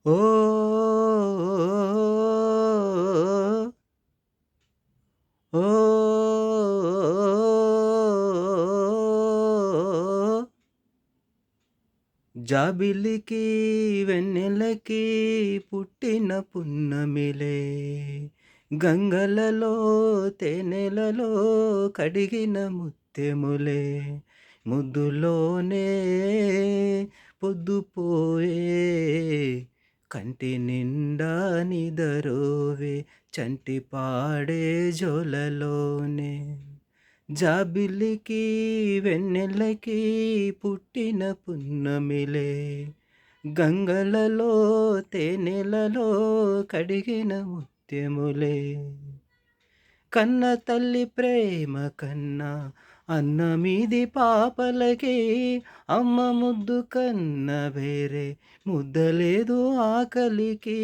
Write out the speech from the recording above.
ఓహ్! ఓహ్! జాబిలికి వెన్నెలకి పుట్టిన పున్నమిలే గంగలలో తేనెలలో కడిగిన ముత్యములే ముద్దులోనే పొద్దుపోయే కంటి నిండా నిదరోవే చంటి పాడే జోలలోనే జాబిలికి వెన్నెలకి పుట్టిన పున్నమిలే గంగలలో తేనెలలో కడిగిన ముత్యములే కన్న తల్లి ప్రేమ కన్నా అన్న మీది పాపలకి అమ్మ ముద్దు కన్న వేరే ముద్దలేదు ఆకలికి